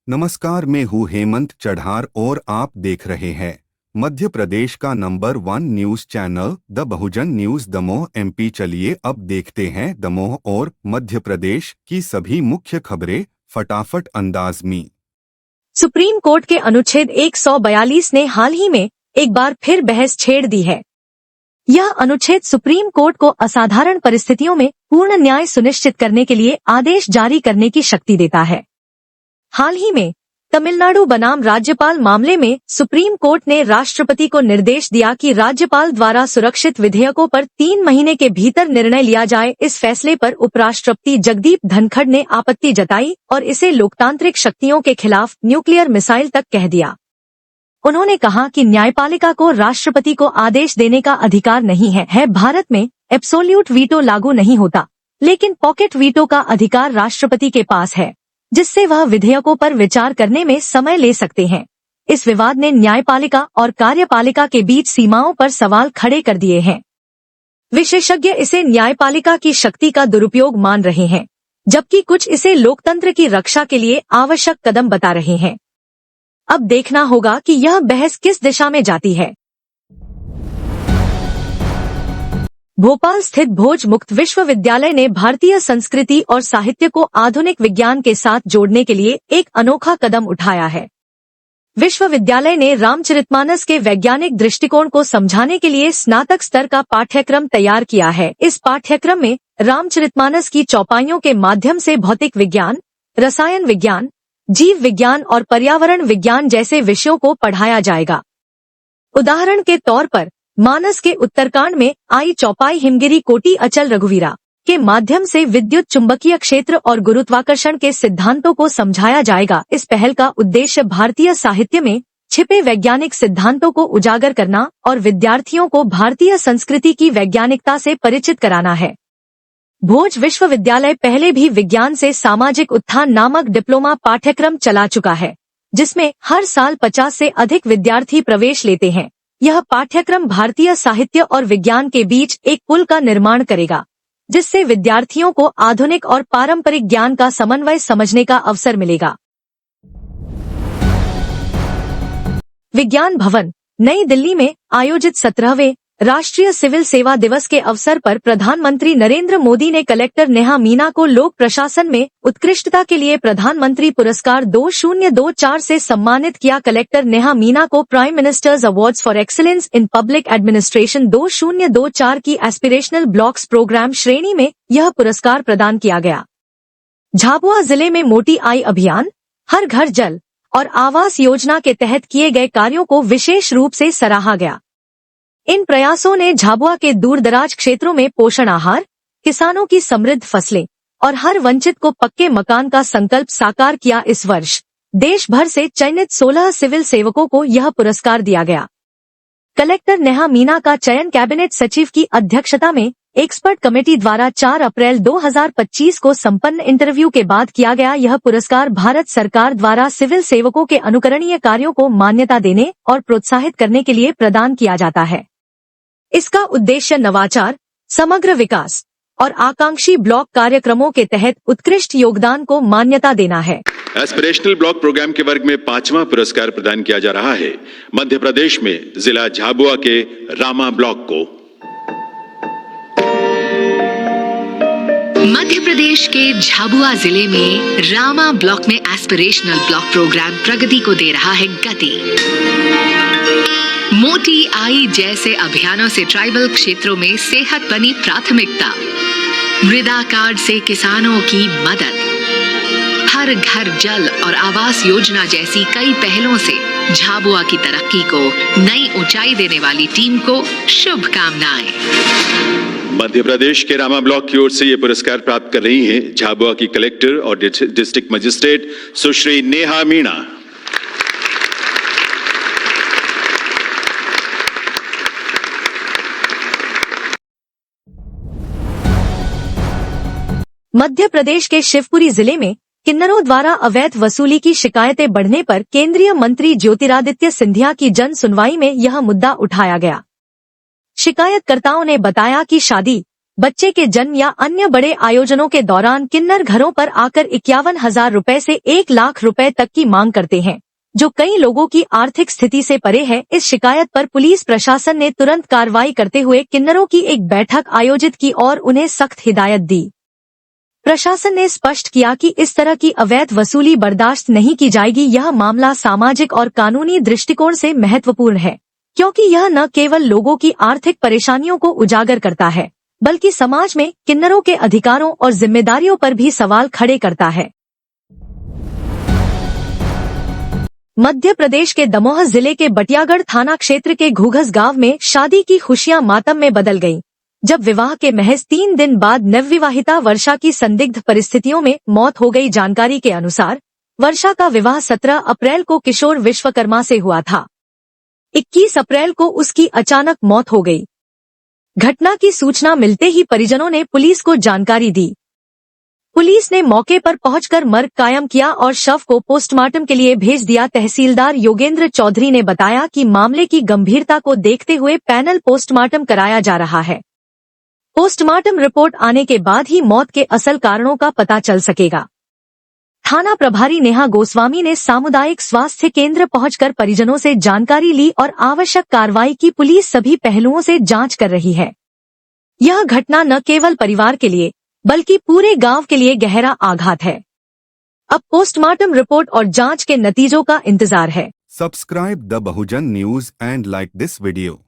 नमस्कार, मैं हूँ हेमंत चढ़ार और आप देख रहे हैं मध्य प्रदेश का number 1 news channel the Bahujan news Damoh MP. चलिए अब देखते हैं दमोह और मध्य प्रदेश की सभी मुख्य खबरें फटाफट अंदाज में। सुप्रीम कोर्ट के अनुच्छेद 142 ने हाल ही में एक बार फिर बहस छेड़ दी है। यह अनुच्छेद सुप्रीम कोर्ट को असाधारण परिस्थितियों में पूर्ण न्याय सुनिश्चित करने के लिए आदेश जारी करने की शक्ति देता है। हाल ही में तमिलनाडु बनाम राज्यपाल मामले में सुप्रीम कोर्ट ने राष्ट्रपति को निर्देश दिया कि राज्यपाल द्वारा सुरक्षित विधेयकों पर 3 महीने के भीतर निर्णय लिया जाए। इस फैसले पर उपराष्ट्रपति जगदीप धनखड़ ने आपत्ति जताई और इसे लोकतांत्रिक शक्तियों के खिलाफ न्यूक्लियर मिसाइल तक कह दिया। उन्होंने कहा कि न्यायपालिका को राष्ट्रपति को आदेश देने का अधिकार नहीं है। भारत में एब्सोल्यूट वीटो लागू नहीं होता, लेकिन पॉकेट वीटो का अधिकार राष्ट्रपति के पास है, जिससे वह विधेयकों पर विचार करने में समय ले सकते हैं। इस विवाद ने न्यायपालिका और कार्यपालिका के बीच सीमाओं पर सवाल खड़े कर दिए हैं। विशेषज्ञ इसे न्यायपालिका की शक्ति का दुरुपयोग मान रहे हैं, जबकि कुछ इसे लोकतंत्र की रक्षा के लिए आवश्यक कदम बता रहे हैं। अब देखना होगा कि यह बहस किस दिशा में जाती है। भोपाल स्थित भोज मुक्त विश्वविद्यालय ने भारतीय संस्कृति और साहित्य को आधुनिक विज्ञान के साथ जोड़ने के लिए एक अनोखा कदम उठाया है। विश्वविद्यालय ने रामचरितमानस के वैज्ञानिक दृष्टिकोण को समझाने के लिए स्नातक स्तर का पाठ्यक्रम तैयार किया है। इस पाठ्यक्रम में रामचरितमानस की चौपाइयों के माध्यम से भौतिक विज्ञान, रसायन विज्ञान, जीव विज्ञान और पर्यावरण विज्ञान जैसे विषयों को पढ़ाया जाएगा। उदाहरण के तौर पर मानस के उत्तरकांड में आई चौपाई हिमगिरी कोटि अचल रघुवीरा के माध्यम से विद्युत चुंबकीय क्षेत्र और गुरुत्वाकर्षण के सिद्धांतों को समझाया जाएगा। इस पहल का उद्देश्य भारतीय साहित्य में छिपे वैज्ञानिक सिद्धांतों को उजागर करना और विद्यार्थियों को भारतीय संस्कृति की वैज्ञानिकता से परिचित कराना है। भोज विश्वविद्यालय पहले भी विज्ञान से सामाजिक उत्थान नामक डिप्लोमा पाठ्यक्रम चला चुका है, जिसमें हर साल 50 से अधिक विद्यार्थी प्रवेश लेते हैं। यह पाठ्यक्रम भारतीय साहित्य और विज्ञान के बीच एक पुल का निर्माण करेगा, जिससे विद्यार्थियों को आधुनिक और पारंपरिक ज्ञान का समन्वय समझने का अवसर मिलेगा। विज्ञान भवन, नई दिल्ली में आयोजित 17वें राष्ट्रीय सिविल सेवा दिवस के अवसर पर प्रधानमंत्री नरेंद्र मोदी ने कलेक्टर नेहा मीना को लोक प्रशासन में उत्कृष्टता के लिए प्रधानमंत्री पुरस्कार 2024 से सम्मानित किया। कलेक्टर नेहा मीना को prime ministers awards for excellence in public administration 2024 की एस्पिरेशनल ब्लॉक्स प्रोग्राम श्रेणी में यह पुरस्कार प्रदान किया गया। झाबुआ जिले में मोटी आई अभियान, हर घर जल और आवास योजना के तहत किए गए कार्यों को विशेष रूप से सराहा गया। इन प्रयासों ने झाबुआ के दूरदराज क्षेत्रों में पोषण आहार, किसानों की समृद्ध फसलें और हर वंचित को पक्के मकान का संकल्प साकार किया। इस वर्ष देश भर से चयनित 16 सिविल सेवकों को यह पुरस्कार दिया गया। कलेक्टर नेहा मीना का चयन कैबिनेट सचिव की अध्यक्षता में एक्सपर्ट कमेटी द्वारा 4 अप्रैल 2025 को संपन्न इंटरव्यू के बाद किया गया। यह पुरस्कार भारत सरकार द्वारा सिविल सेवकों के अनुकरणीय कार्यों को मान्यता देने और प्रोत्साहित करने के लिए प्रदान किया जाता है। इसका उद्देश्य नवाचार, समग्र विकास और आकांक्षी ब्लॉक कार्यक्रमों के तहत उत्कृष्ट योगदान को मान्यता देना है। एस्पिरेशनल ब्लॉक प्रोग्राम के वर्ग में 5वां पुरस्कार प्रदान किया जा रहा है मध्य प्रदेश में जिला झाबुआ के रामा ब्लॉक को। मध्य प्रदेश के झाबुआ जिले में रामा ब्लॉक में एस्पिरेशनल ब्लॉक प्रोग्राम प्रगति को दे रहा है गति। मोटी आई जैसे अभियानों से ट्राइबल क्षेत्रों में सेहत बनी प्राथमिकता। मृदा कार्ड से किसानों की मदद, हर घर जल और आवास योजना जैसी कई पहलों से झाबुआ की तरक्की को नई ऊंचाई देने वाली टीम को शुभकामनाएं। मध्य प्रदेश के रामा ब्लॉक की ओर से ये पुरस्कार प्राप्त कर रही हैं झाबुआ की कलेक्टर और डिस्ट्रिक्ट मजिस्ट्रेट सुश्री नेहा मीणा। मध्य प्रदेश के शिवपुरी जिले में किन्नरों द्वारा अवैध वसूली की शिकायतें बढ़ने पर केंद्रीय मंत्री ज्योतिरादित्य सिंधिया की जन सुनवाई में यह मुद्दा उठाया गया। शिकायतकर्ताओं ने बताया कि शादी, बच्चे के जन्म या अन्य बड़े आयोजनों के दौरान किन्नर घरों पर आकर 51,000 रुपए से 1 लाख रुपए तक की मांग करते हैं, जो कई लोगों की आर्थिक स्थिति से परे है। इस शिकायत पर पुलिस प्रशासन ने तुरंत कार्रवाई करते हुए किन्नरों की एक बैठक आयोजित की और उन्हें सख्त हिदायत दी। प्रशासन ने स्पष्ट किया कि इस तरह की अवैध वसूली बर्दाश्त नहीं की जाएगी। यह मामला सामाजिक और कानूनी दृष्टिकोण से महत्वपूर्ण है, क्योंकि यह न केवल लोगों की आर्थिक परेशानियों को उजागर करता है, बल्कि समाज में किन्नरों के अधिकारों और जिम्मेदारियों पर भी सवाल खड़े करता है। मध्य प्रदेश के दमोह जिले के बटियागढ़ थाना क्षेत्र के घूघस गांव में शादी की खुशियां मातम में बदल गईं, जब विवाह के महज 3 दिन बाद नवविवाहिता वर्षा की संदिग्ध परिस्थितियों में मौत हो गई। जानकारी के अनुसार वर्षा का विवाह 17 अप्रैल को किशोर विश्वकर्मा से हुआ था। 21 अप्रैल को उसकी अचानक मौत हो गई। घटना की सूचना मिलते ही परिजनों ने पुलिस को जानकारी दी। पुलिस ने मौके पर पहुंचकर मर्ग कायम किया और शव को पोस्टमार्टम के लिए भेज दिया। तहसीलदार योगेंद्र चौधरी ने बताया कि मामले की गंभीरता को देखते हुए पैनल पोस्टमार्टम कराया जा रहा है। पोस्टमार्टम रिपोर्ट आने के बाद ही मौत के असल कारणों का पता चल सकेगा। थाना प्रभारी नेहा गोस्वामी ने सामुदायिक स्वास्थ्य केंद्र पहुंचकर परिजनों से जानकारी ली और आवश्यक कार्रवाई की। पुलिस सभी पहलुओं से जांच कर रही है। यह घटना न केवल परिवार के लिए बल्कि पूरे गांव के लिए गहरा आघात है। अब पोस्टमार्टम रिपोर्ट और जांच के नतीजों का इंतजार है। Subscribe the Bahujan news and like this video.